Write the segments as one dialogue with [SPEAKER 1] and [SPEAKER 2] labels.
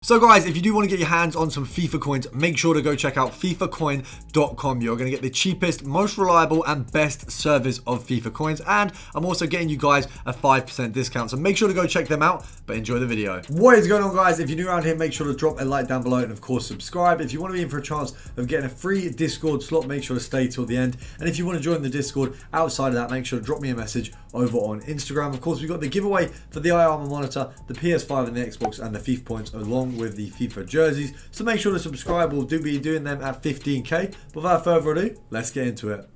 [SPEAKER 1] So guys, if you do want to get your hands on some FIFA coins, make sure to go check out fifacoin.com. You're going to get the cheapest, most reliable and best service of FIFA coins. And I'm also getting you guys a 5% discount. So make sure to go check them out, but enjoy the video. What is going on, guys? If you're new around here, make sure to drop a like down below and of course subscribe. If you want to be in for a chance of getting a free Discord slot, make sure to stay till the end. And if you want to join the Discord outside of that, make sure to drop me a message over on Instagram. Of course, we've got the giveaway for the iArmor monitor, the PS5 and the Xbox, and the FIFA points along with the FIFA jerseys. So make sure to subscribe. We'll be doing them at 15k. But without further ado, let's get into it.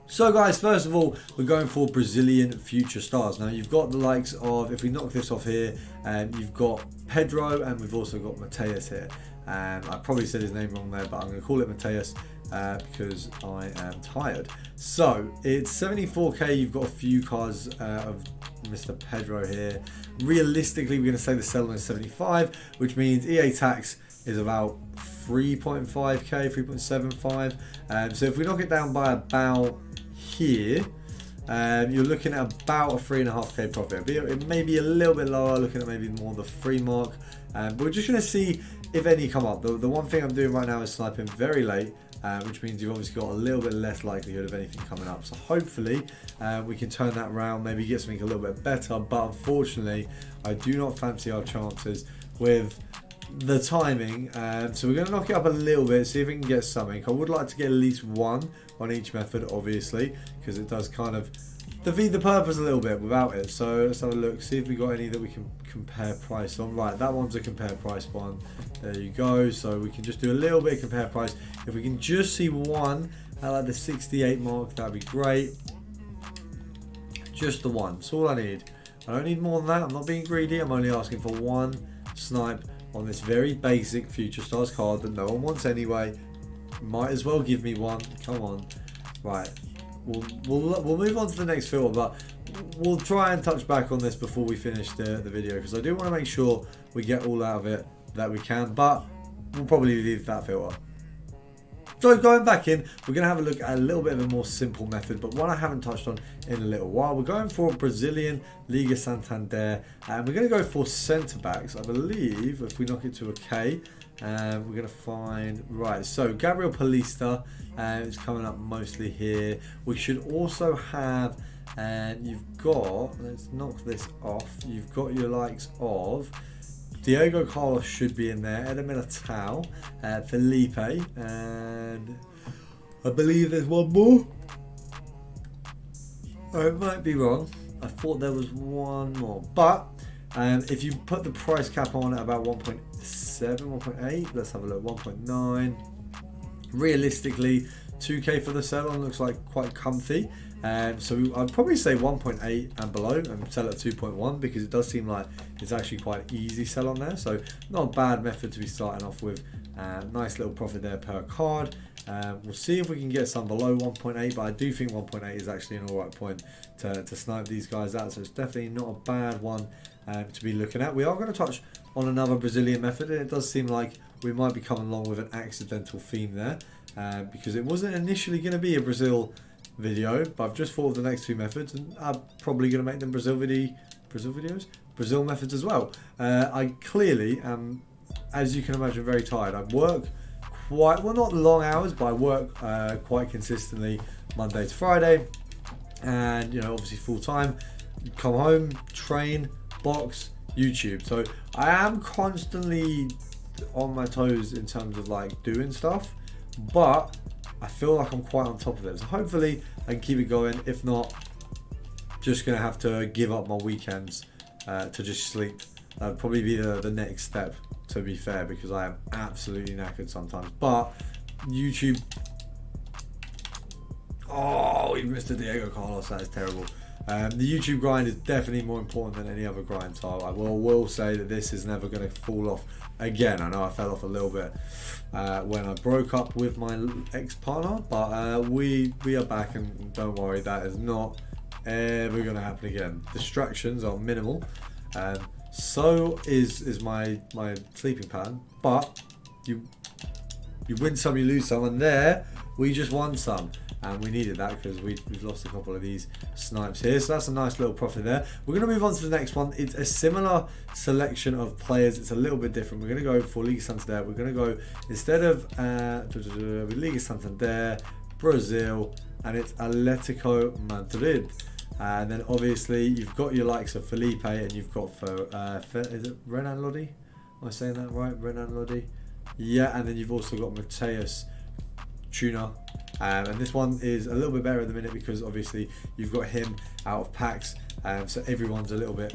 [SPEAKER 1] So guys, first of all, we're going for Brazilian future stars. Now you've got the likes of, if we knock this off here, you've got Pedro and we've also got Mateus here. I probably said his name wrong there, but I'm going to call it Mateus because I am tired. So it's 74k. You've got a few cards of Mr. Pedro here. Realistically, we're going to say the sell is 75, which means EA tax is about 3.5k, 3.75. So if we knock it down by about here, you're looking at about a 3.5k profit. It may be a little bit lower, looking at maybe more the 3 mark. But we're just going to see if any come up. The one thing I'm doing right now is sniping very late, which means you've obviously got a little bit less likelihood of anything coming up. So hopefully we can turn that around, maybe get something a little bit better. But unfortunately, I do not fancy our chances with the timing. So we're going to knock it up a little bit, see if we can get something. I would like to get at least one on each method, obviously, because it does kind of defeat the purpose a little bit without it. So let's have a look, see if we got any that we can compare price on. Right, that one's a compare price one. There you go. So we can just do a little bit of compare price. If we can just see one at like the 68 mark, that'd be great. Just the one. That's all I need. I don't need more than that. I'm not being greedy. I'm only asking for one snipe on this very basic Future Stars card that no one wants anyway. Might as well give me one. Come on. Right. We'll move on to the next filter, but we'll try and touch back on this before we finish the video, because I do want to make sure we get all out of it that we can, but we'll probably leave that filter. So going back in, we're going to have a look at a little bit of a more simple method, but one I haven't touched on in a little while. We're going for a Brazilian Liga Santander, and we're going to go for centre backs. I believe if we knock it to a K, we're going to find, right, so Gabriel Paulista is coming up mostly here. We should also have, and you've got, let's knock this off, you've got your likes of Diego Carlos should be in there, Eder Militao, Felipe, and I believe there's one more. I might be wrong. I thought there was one more, but if you put the price cap on at about 1.7, 1.8, let's have a look, 1.9. Realistically, 2k for the sell on looks like quite comfy. So I'd probably say 1.8 and below and sell at 2.1, because it does seem like it's actually quite easy sell on there. So not a bad method to be starting off with. Nice little profit there per card. We'll see if we can get some below 1.8, but I do think 1.8 is actually an alright point to snipe these guys out. So it's definitely not a bad one to be looking at. We are going to touch on another Brazilian method, and it does seem like we might be coming along with an accidental theme there, because it wasn't initially going to be a Brazil video, but I've just thought of the next two methods, and I'm probably going to make them Brazil methods as well. I clearly am, as you can imagine, very tired. I work quite, well, not long hours, but I work quite consistently Monday to Friday, and you know, obviously full time. Come home, train, box, YouTube. So I am constantly on my toes in terms of like doing stuff, but I feel like I'm quite on top of it. So hopefully I can keep it going. If not, just gonna have to give up my weekends to just sleep. That'd probably be the next step, to be fair, because I am absolutely knackered sometimes. But YouTube, oh, we missed the Diego Carlos, that is terrible. The YouTube grind is definitely more important than any other grind, so I will say that this is never going to fall off again. I know I fell off a little bit when I broke up with my ex-partner, but we are back, and don't worry, that is not ever going to happen again. Distractions are minimal, so is my sleeping pattern, but you win some, you lose some, and there we just won some. and we needed that because we've lost a couple of these snipes here. So that's a nice little profit there. We're going to move on to the next one. It's a similar selection of players. It's a little bit different. We're going to go for Liga Santander. We're going to go, instead of Liga Santander, Brazil, and it's Atletico Madrid. And then obviously you've got your likes of Felipe, and you've got is it Renan Lodi? Am I saying that right? Renan Lodi? Yeah, and then you've also got Mateus Tuna. And this one is a little bit better at the minute because obviously you've got him out of packs. So everyone's a little bit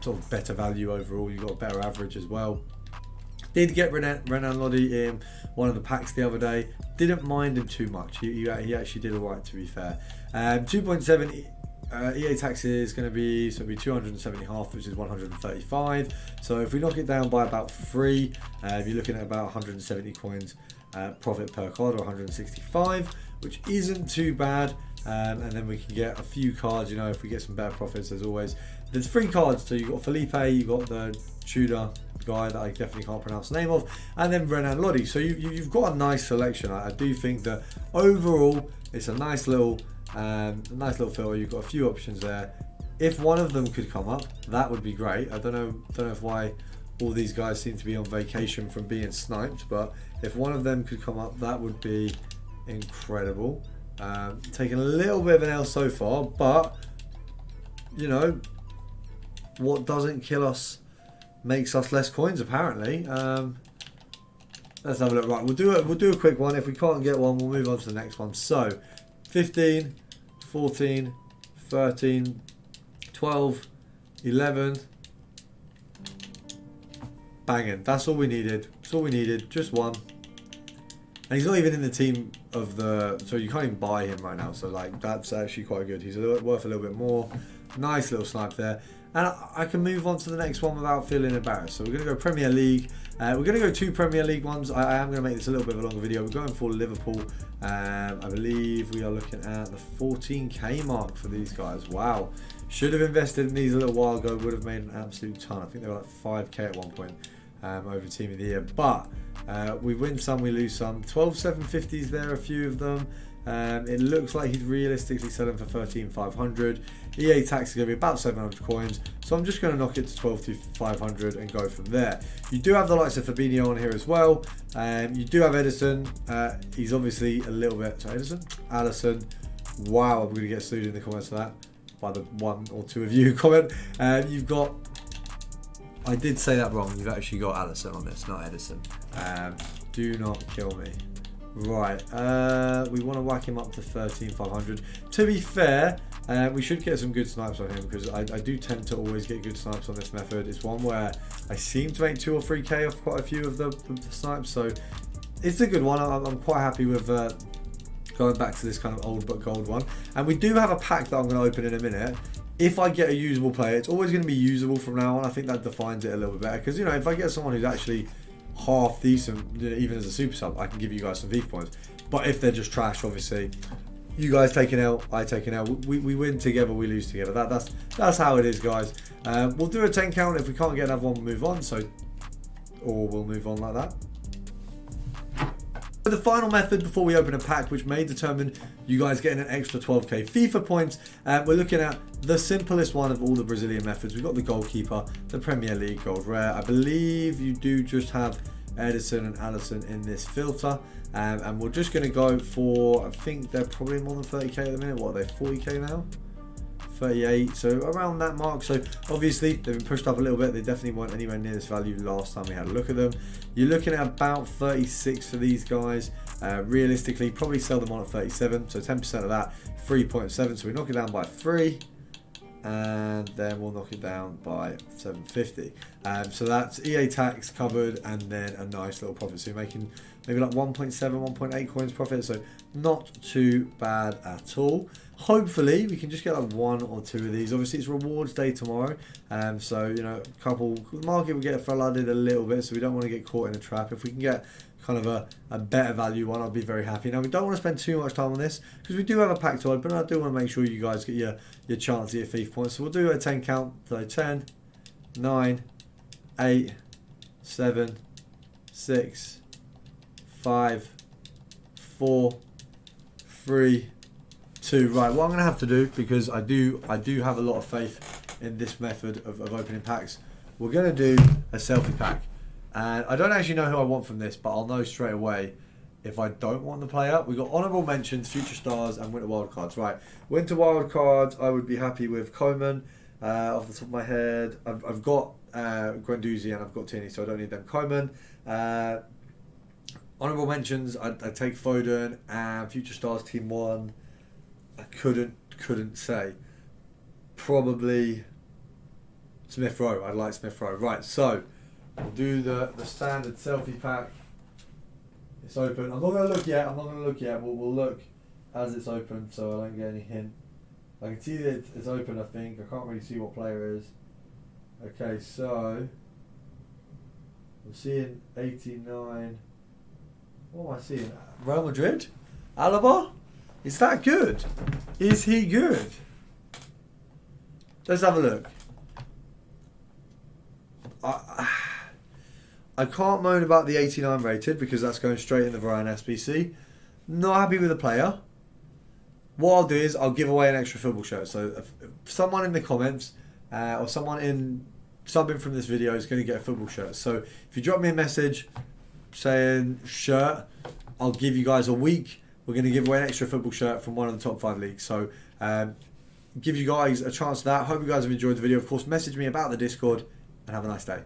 [SPEAKER 1] sort of better value overall. You've got a better average as well. Did get Renan Lodi in one of the packs the other day. Didn't mind him too much. He actually did alright, to be fair. 2.7 EA tax is going to be, so it'll be 270.5, which is 135. So if we knock it down by about 3, you're looking at about 170 coins profit per card, or 165, which isn't too bad. And then we can get a few cards, you know, if we get some better profits. As always, there's 3 cards. So you've got Felipe, you've got the Tudor guy that I definitely can't pronounce the name of, and then Renan Lodi. So you've got a nice selection. I do think that overall it's a nice little filter. You've got a few options there. If one of them could come up, that would be great. I don't know if why all these guys seem to be on vacation from being sniped, but if one of them could come up, that would be incredible. Taking a little bit of an L so far, but you know, what doesn't kill us makes us less coins, apparently. Let's have a look. Right, we'll do a quick one. If we can't get one, we'll move on to the next one. So 15, 14, 13, 12, 11. Banging. That's all we needed. That's all we needed. Just one. And he's not even in the team of the... So you can't even buy him right now. So like, that's actually quite good. He's worth a little bit more. Nice little snipe there. And I can move on to the next one without feeling embarrassed. So we're going to go Premier League. We're going to go 2 Premier League ones. I am going to make this a little bit of a longer video. We're going for Liverpool. I believe we are looking at the 14k mark for these guys. Wow. Should have invested in these a little while ago. Would have made an absolute ton. I think they were like 5k at one point over Team of the Year. But we win some, we lose some. 12 750s there, a few of them. It looks like he's realistically selling for 13,500. EA tax is going to be about 700 coins, so I'm just going to knock it to 12,500 and go from there. You do have the likes of Fabinho on here as well. You do have Edison. He's obviously a little bit... Sorry, Edison? Allison. Wow, I'm going to get sued in the comments for that by the 1 or 2 of you who comment. You've got... I did say that wrong. You've actually got Allison on this, not Edison. Do not kill me. Right, we want to whack him up to 13,500. To be fair, we should get some good snipes on him, because I do tend to always get good snipes on this method. It's one where I seem to make 2 or 3k off quite a few of the snipes, so it's a good one. I'm quite happy with going back to this kind of old but gold one. And we do have a pack that I'm going to open in a minute. If I get a usable player, it's always going to be usable from now on. I think that defines it a little bit better, because, you know, if I get someone who's actually half decent, you know, even as a super sub, I can give you guys some FIFA points. But if they're just trash, obviously, you guys take an L, I take an L. We win together, we lose together. That's how it is, guys. We'll do a 10 count. If we can't get another one, we'll move on. Or we'll move on like that. The final method before we open a pack, which may determine you guys getting an extra 12k FIFA points, we're looking at the simplest one of all the Brazilian methods. We've got the goalkeeper, the Premier League gold rare. I believe you do just have Edison and Allison in this filter, and we're just going to go for, I think they're probably more than 30k at the minute. What are they, 40k now? 38, so around that mark. So obviously they've been pushed up a little bit. They definitely weren't anywhere near this value last time we had a look at them. You're looking at about 36 for these guys. Realistically, probably sell them on at 37, so 10% of that, 3.7. So we knock it down by 3, and then we'll knock it down by 750. So that's EA tax covered, and then a nice little profit. So you're making maybe like 1.7, 1.8 coins profit, so not too bad at all. Hopefully we can just get like 1 or 2 of these. Obviously it's rewards day tomorrow, so, you know, the market will get flooded a little bit, so we don't want to get caught in a trap. If we can get kind of a better value one, I'll be very happy. Now, we don't want to spend too much time on this, because we do have a pack to open, and I do want to make sure you guys get your chance at your FIFA points. So we'll do a 10 count. So 10, 9, 8, 7, 6, 5, 4, 3, 2. Right, what I'm going to have to do, because I do have a lot of faith in this method of opening packs, we're going to do a selfie pack. And I don't actually know who I want from this, but I'll know straight away if I don't want the player. We've got honourable mentions, future stars, and winter wildcards. Right, winter wildcards, I would be happy with Coman. Off the top of my head, I've got Guendouzi and I've got Tierney, so I don't need them. Coman. Honourable mentions, I'd take Foden, and future stars, team 1. I couldn't say. Probably Smith Rowe. I'd like Smith Rowe. Right, so we'll do the standard selfie pack. It's open. I'm not going to look yet. We'll look as it's open, so I don't get any hint. I can see that it's open, I think. I can't really see what player it is. Okay, so I'm seeing 89. What am I seeing? Real Madrid? Alaba? Is that good? Is he good? Let's have a look. I can't moan about the 89 rated because that's going straight in the Varane SBC. Not happy with the player. What I'll do is I'll give away an extra football shirt. So if someone in the comments or someone in subbing from this video is going to get a football shirt. So if you drop me a message saying shirt, I'll give you guys a week. We're going to give away an extra football shirt from one of the top 5 leagues. So give you guys a chance to that. Hope you guys have enjoyed the video. Of course, message me about the Discord and have a nice day.